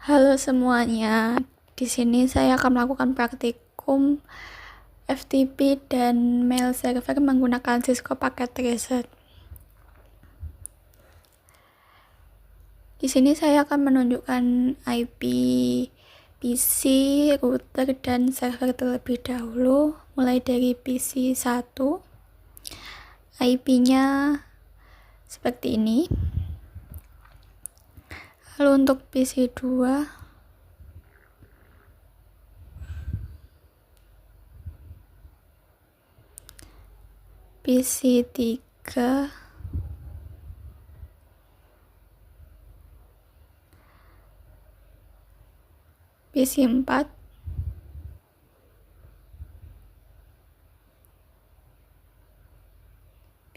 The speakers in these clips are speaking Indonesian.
Halo semuanya, di sini saya akan melakukan praktikum FTP dan mail server menggunakan Cisco Packet Tracer. Di sini saya akan menunjukkan IP PC, router, dan server terlebih dahulu, mulai dari PC 1. IP-nya seperti ini. Lalu untuk PC 2, PC 3, PC 4,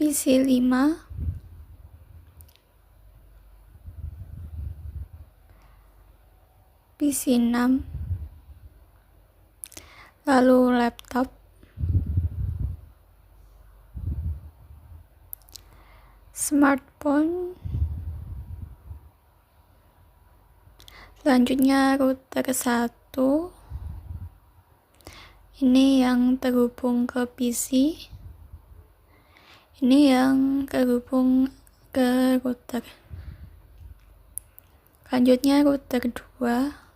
PC 5, PC 6, lalu laptop, smartphone, selanjutnya router 1, ini yang terhubung ke PC, ini yang terhubung ke router. Selanjutnya router 2,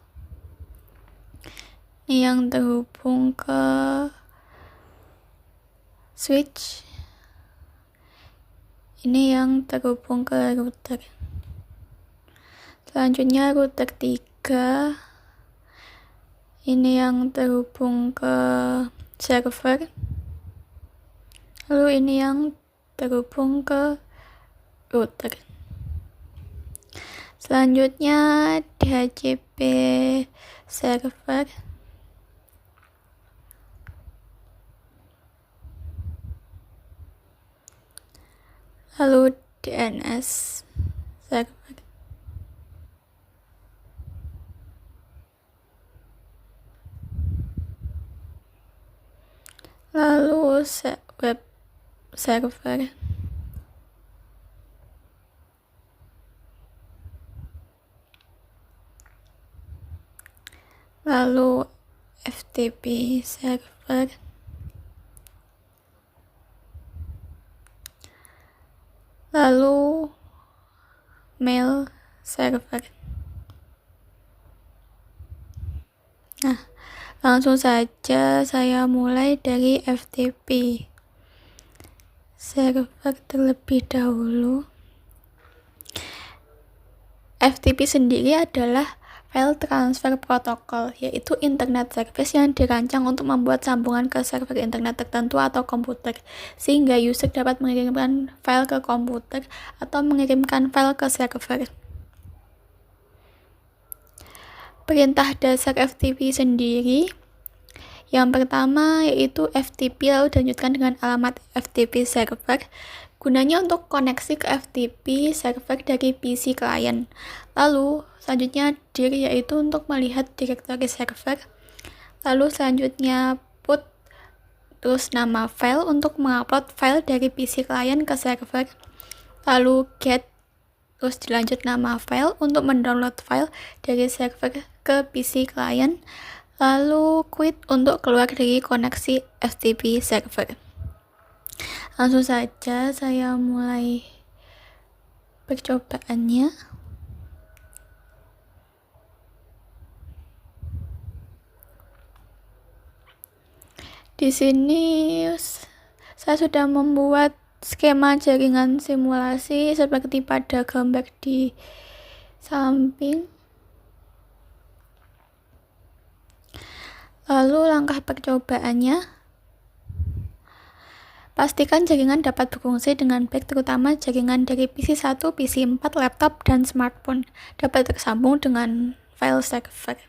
ini yang terhubung ke switch, ini yang terhubung ke router. Selanjutnya router 3, ini yang terhubung ke server, lalu ini yang terhubung ke router. Selanjutnya DHCP server, lalu DNS server, lalu web server, lalu FTP server, lalu mail server. Nah, langsung saja saya mulai dari FTP server terlebih dahulu. FTP sendiri adalah file transfer protocol, yaitu internet service yang dirancang untuk membuat sambungan ke server internet tertentu atau komputer, sehingga user dapat mengirimkan file ke komputer atau mengirimkan file ke server. Perintah dasar FTP sendiri, yang pertama yaitu FTP lalu dilanjutkan dengan alamat FTP server, gunanya untuk koneksi ke FTP server dari PC klien. Lalu selanjutnya dir yaitu untuk melihat direktori server. Lalu selanjutnya put, terus nama file untuk mengupload file dari PC klien ke server. Lalu get, terus dilanjut nama file untuk mendownload file dari server ke PC klien. Lalu quit untuk keluar dari koneksi FTP server. Langsung saja saya mulai percobaannya. Di sini saya sudah membuat skema jaringan simulasi seperti pada gambar di samping. Lalu langkah percobaannya, pastikan jaringan dapat berfungsi dengan baik, terutama jaringan dari PC 1, PC 4, laptop, dan smartphone dapat tersambung dengan file server.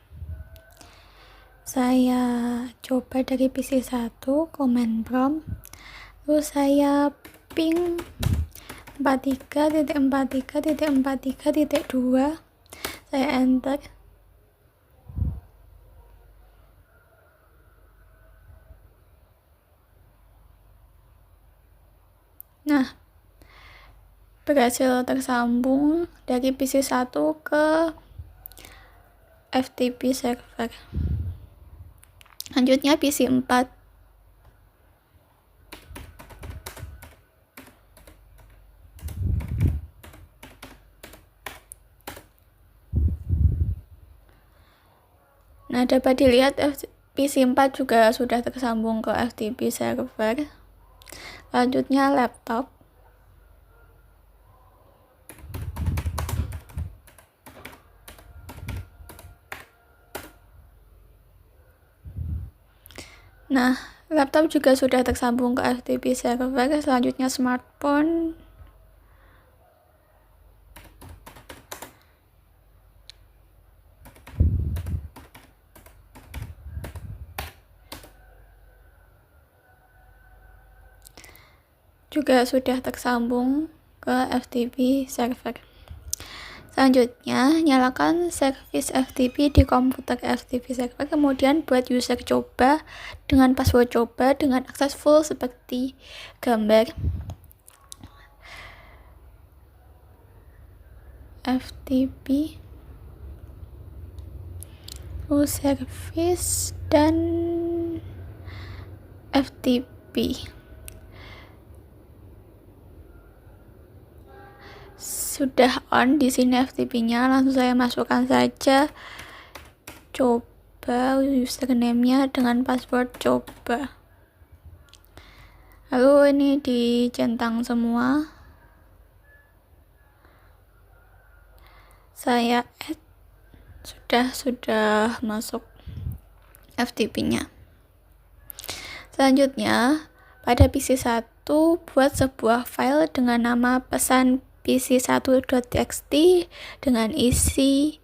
Saya coba dari PC 1, command prompt, lalu saya ping 43.43.43.2, saya enter. Nah, berhasil tersambung dari PC 1 ke FTP server. Selanjutnya PC 4. Nah, dapat dilihat PC 4 juga sudah tersambung ke FTP server. Selanjutnya laptop. Nah, laptop juga sudah tersambung ke FTP server. Selanjutnya smartphone. Juga sudah tersambung ke FTP server. Selanjutnya, nyalakan service FTP di komputer FTP server, kemudian buat user coba dengan password coba dengan akses full seperti gambar. FTP full service dan FTP. Sudah on di sini FTP-nya, langsung saya masukkan saja coba username-nya dengan password coba. Lalu ini dicentang semua. Saya add, sudah masuk FTP-nya. Selanjutnya, pada PC1 buat sebuah file dengan nama pesan PC1.txt dengan isi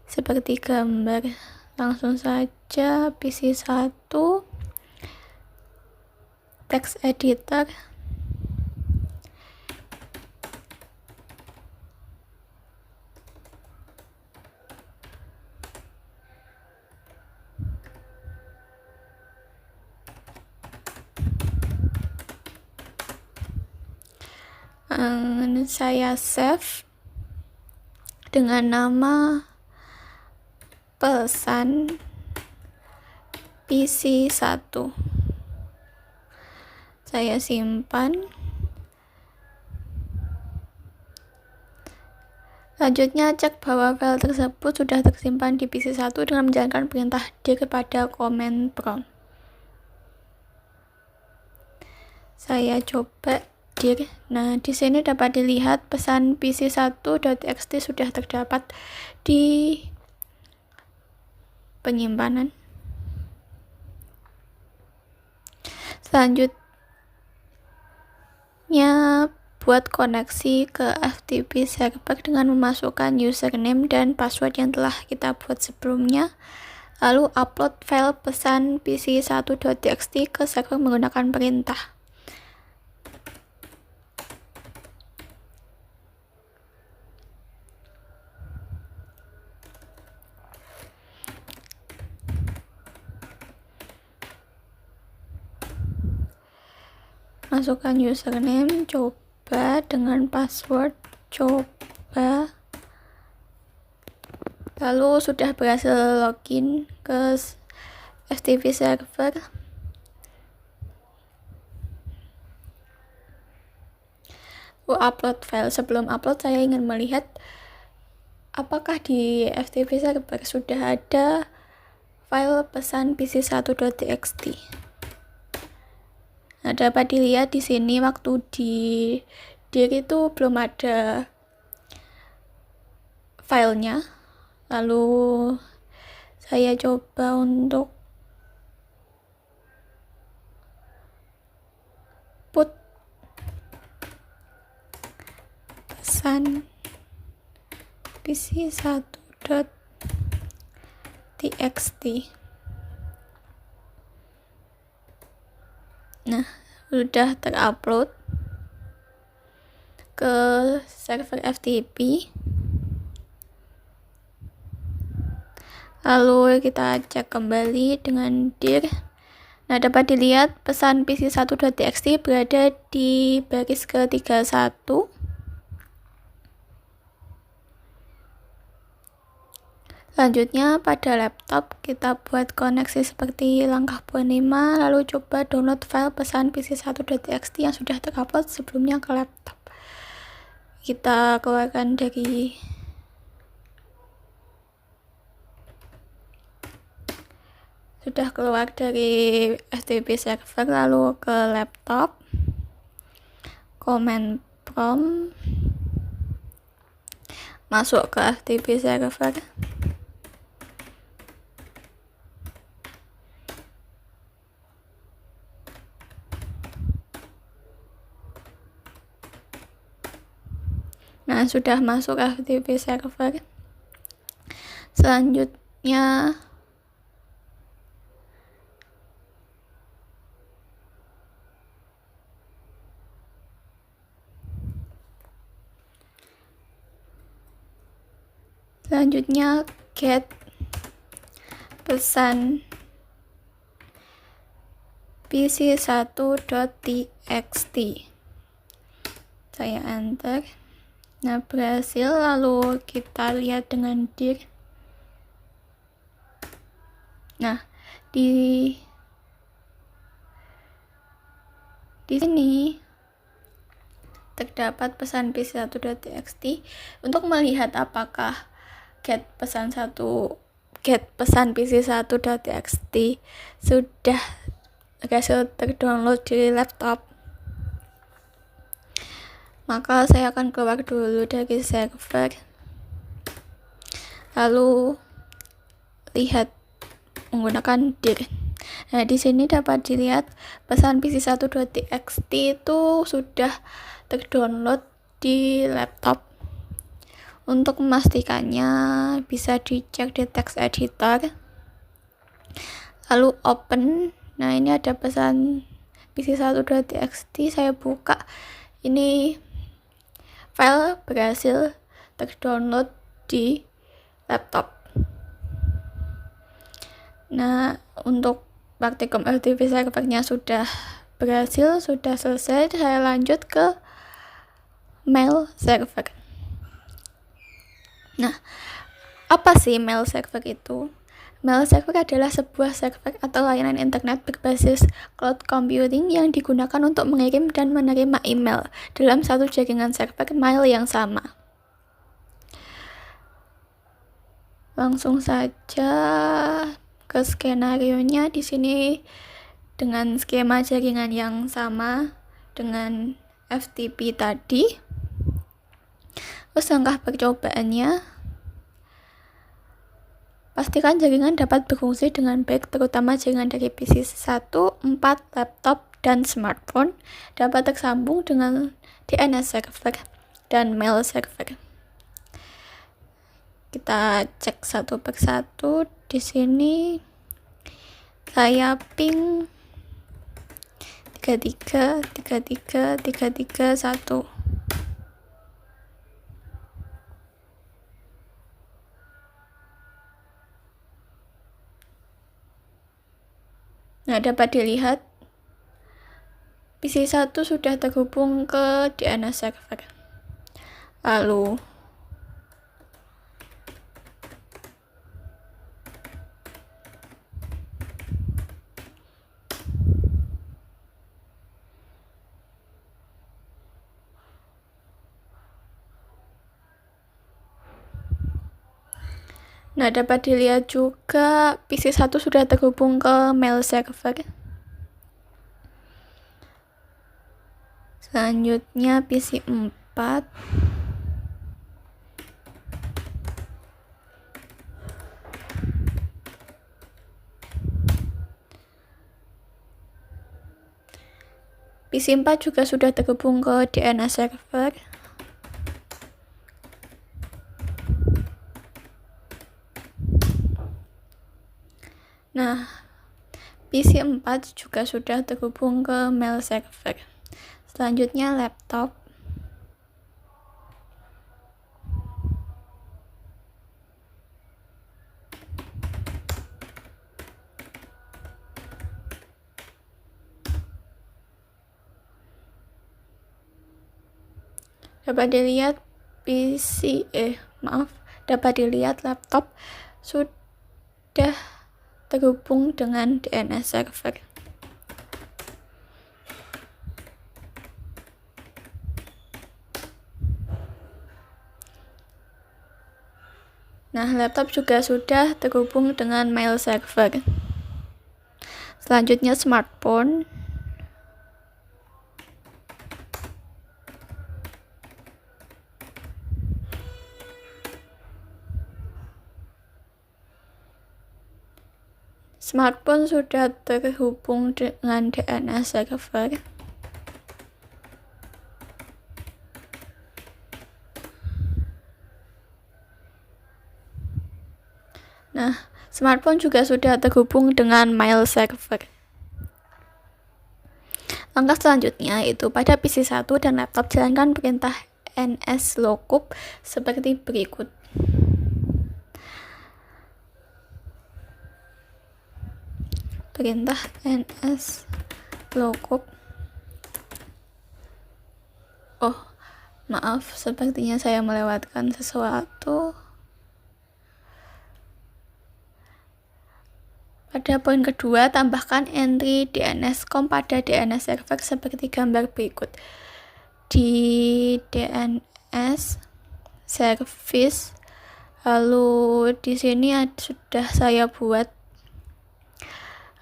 seperti gambar. Langsung saja PC1 text editor. Saya save dengan nama pesan PC1. Saya simpan. Selanjutnya cek bahwa file tersebut sudah tersimpan di PC1 dengan menjalankan perintah dir pada command prompt. Saya coba dir. Nah, di sini dapat dilihat pesan PC1.txt sudah terdapat di penyimpanan. Selanjutnya buat koneksi ke FTP server dengan memasukkan username dan password yang telah kita buat sebelumnya. Lalu upload file pesan PC1.txt ke server menggunakan perintah. Masukkan username coba dengan password coba. Lalu sudah berhasil login ke FTP server. Upload file. Sebelum upload, saya ingin melihat apakah di FTP server sudah ada file pesan PC1.txt. Nah, dapat dilihat di sini waktu di dir itu belum ada filenya. Lalu saya coba untuk put pesan PC1.txt. Nah, sudah terupload ke server FTP. Lalu kita cek kembali dengan dir. Nah, dapat dilihat pesan PC1.txt berada di baris ke-31. Selanjutnya pada laptop kita buat koneksi seperti langkah poin 5, lalu coba download file pesan pc1.txt yang sudah terupload sebelumnya ke laptop. Kita keluarkan dari sudah keluar dari FTP server, lalu ke laptop, command prompt, masuk ke FTP server, nah sudah masuk FTP server. Selanjutnya get pesan pc1.txt, saya enter. Nah berhasil, lalu kita lihat dengan dir. Nah di sini terdapat pesan pc1.txt. Untuk melihat apakah get pesan pc1.txt sudah berhasil terdownload di laptop, maka saya akan keluar dulu dari server, lalu lihat menggunakan dir. Nah di sini dapat dilihat pesan pc1.txt itu sudah terdownload di laptop. Untuk memastikannya bisa dicek di text editor, lalu open. Nah ini ada pesan pc1.txt, saya buka. Ini file berhasil terdownload di laptop. Nah untuk praktikum FTP servernya sudah berhasil, sudah selesai. Saya lanjut ke mail server. Nah, apa sih mail server itu? Mail server adalah sebuah server atau layanan internet berbasis cloud computing yang digunakan untuk mengirim dan menerima email dalam satu jaringan server mail yang sama. Langsung saja ke skenario-nya. Di sini dengan skema jaringan yang sama dengan FTP tadi. Terus langkah percobaannya, pastikan jaringan dapat berfungsi dengan baik, terutama jaringan dari PC 1, 4, laptop, dan smartphone dapat tersambung dengan DNS server dan mail server. Kita cek satu persatu. Di sini saya ping 333331. Nah, dapat dilihat PC1 sudah terhubung ke DNS server. Lalu dapat dilihat juga PC1 sudah terhubung ke mail server. Selanjutnya PC4. PC4 juga sudah terhubung ke DNS server. Nah, PC4 juga sudah terhubung ke mail server. Selanjutnya laptop. Dapat dilihat dapat dilihat laptop sudah terhubung dengan DNS server. Nah, laptop juga sudah terhubung dengan mail server. Selanjutnya smartphone. Smartphone sudah terhubung dengan DNS server. Nah, smartphone juga sudah terhubung dengan mail server. Langkah selanjutnya itu pada PC 1 dan laptop jalankan perintah nslookup seperti berikut. Perintah nslookup. Oh, maaf, sepertinya saya melewatkan sesuatu. Pada poin kedua, tambahkan entry DNS.com pada DNS server seperti gambar berikut. Di DNS service, lalu di sini sudah saya buat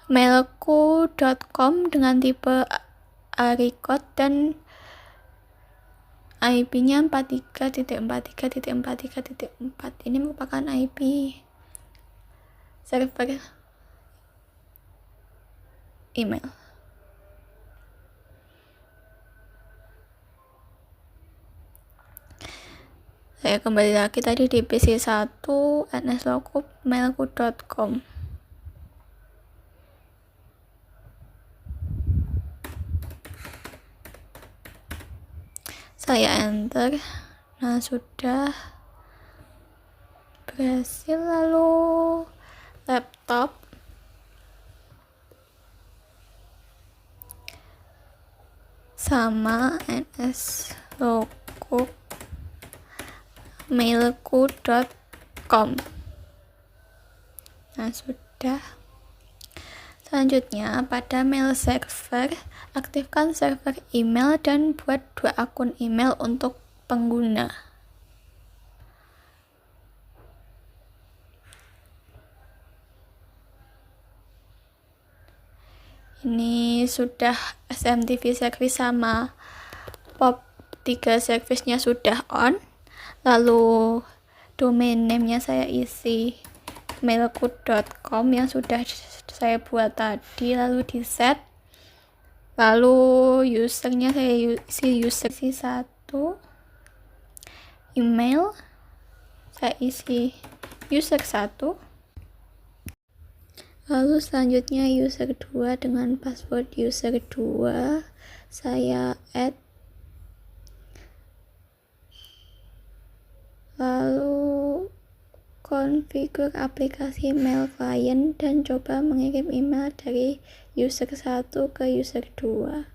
mailku.com dengan tipe aricode dan IP-nya 43.43.43.4. Ini merupakan IP server email. Saya kembali lagi tadi di PC 1 nslookup mailku.com. Saya enter. Nah, sudah berhasil. Lalu laptop sama nslookup mailku.com. Nah, sudah. Selanjutnya, pada mail server, aktifkan server email dan buat 2 akun email untuk pengguna. Ini sudah SMTP service sama POP3 service-nya sudah on. Lalu domain name-nya saya isi mailku.com yang sudah saya buat tadi, lalu di set. Lalu usernya saya isi user 1, email saya isi user 1. Lalu selanjutnya user 2 dengan password user 2 saya add. Lalu konfigur aplikasi mail client dan coba mengirim email dari user 1 ke user 2.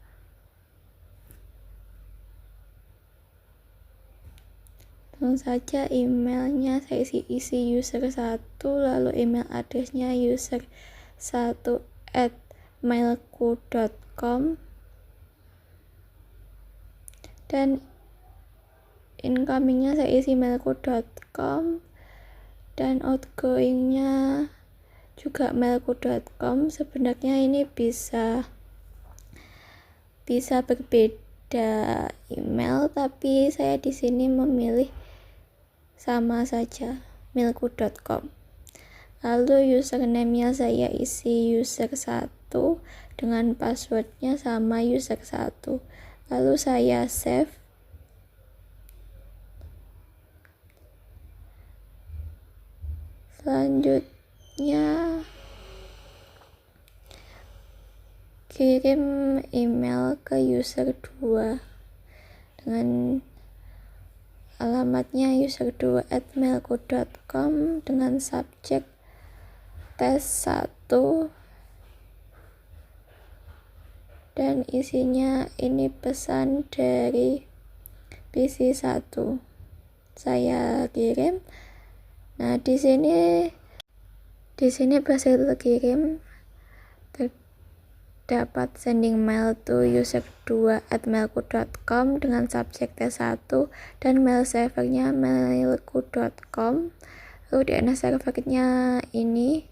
Langsung saja emailnya saya isi user 1, lalu email addressnya user 1@mailku.com dan incomingnya saya isi mailku.com dan outgoingnya juga mailku.com. Sebenarnya ini bisa berbeda email, tapi saya di sini memilih sama saja mailku.com. Lalu username-nya saya isi user 1 dengan passwordnya sama user 1. Lalu saya save. Selanjutnya kirim email ke user 2 dengan alamatnya user2@mailku.com dengan subjek tes 1 dan isinya ini pesan dari PC 1. Saya kirim. Nah, di sini Di sini berhasil terkirim, terdapat sending mail to user2@mailku.com dengan subjek T1 dan mail servernya mailku.com. Lalu DNS servernya ini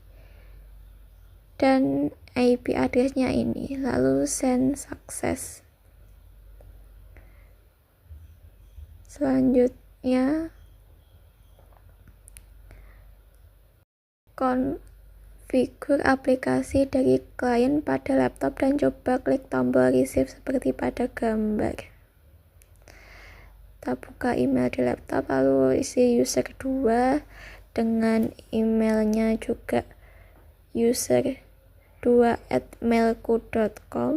dan IP addressnya ini, lalu send success. Selanjutnya konfigur aplikasi dari klien pada laptop dan coba klik tombol receive seperti pada gambar. Kita buka email di laptop, lalu isi user 2 dengan emailnya juga user2@mailku.com.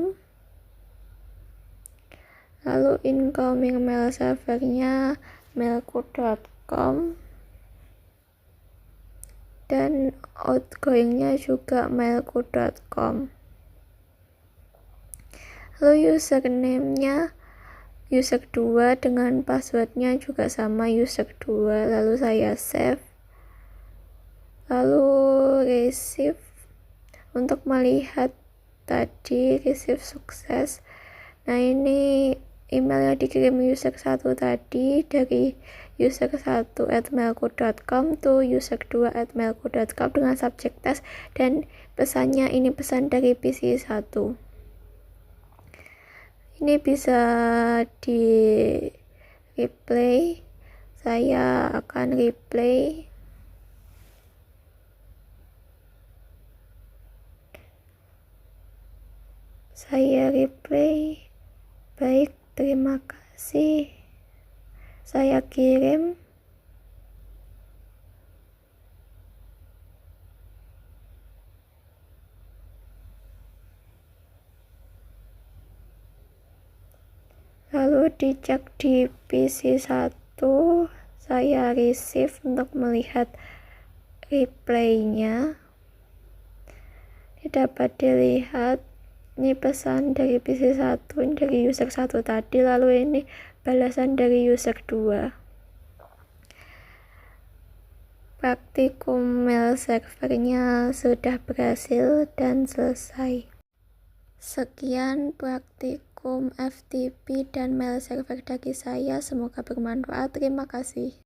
Lalu incoming mail servernya mailku.com dan outgoingnya juga mailku.com. Lalu username-nya user2 dengan passwordnya juga sama user2. Lalu saya save, lalu receive. Untuk melihat tadi receive sukses. Nah, ini email yang dikirim user 1 tadi dari user1@mailku.com to user2@mailku.com dengan subjek tes, dan pesannya ini pesan dari PC 1. Ini bisa di replay. Saya akan replay. Baik, terima kasih. Saya kirim. Lalu dicek di PC 1, saya receive untuk melihat replaynya. Ini dapat dilihat, ini pesan dari PC 1, ini dari user 1 tadi, lalu ini balasan dari user 2. Praktikum mail servernya sudah berhasil dan selesai. Sekian praktikum FTP dan mail server dari saya, semoga bermanfaat. Terima kasih.